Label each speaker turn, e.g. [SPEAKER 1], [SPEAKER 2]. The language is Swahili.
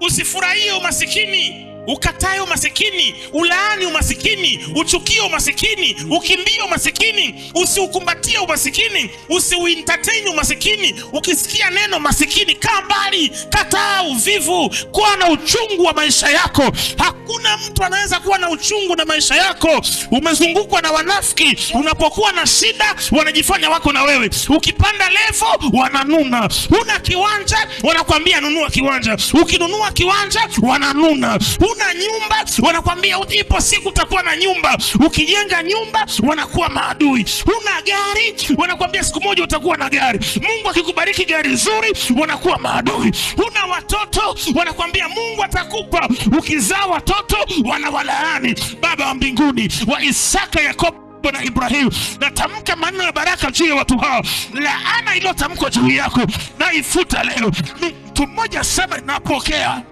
[SPEAKER 1] Usifurahie umasikini, ukatae umasikini, ulaani umasikini, uchukie umasikini, ukimbie umasikini, usiukumbatie umasikini, usiuentertain umasikini. Ukisikia neno masikini, kaa mbali, kataa uvivu, kuwa na uchungu wa maisha yako. Hakuna mtu anaweza kuwa na uchungu na maisha yako. Umezungukwa na wanafiki. Unapokuwa na shida, wanajifanya wako na wewe. Ukipanda level, wananuna. Una kiwanja, wanakuambia nunua kiwanja. Ukinunua kiwanja, wananuna. Una nyumba, wanakuambia ipo siku utakuwa na nyumba. Ukijenga nyumba, wanakuwa maadui. Una gari, wanakuambia siku moja utakuwa na gari. Mungu akikubariki gari nzuri, wanakuwa maadui. Una watoto, wanakuambia Mungu atakupa. Ukizaa watoto, wanawalaani. Baba wa mbinguni, wa Isaka, Yakobo na Ibrahimu, natamka maneno ya baraka juu ya watu hao. Laana iliyotamkwa juu yako, naifuta leo. Mtu mmoja sema napokea.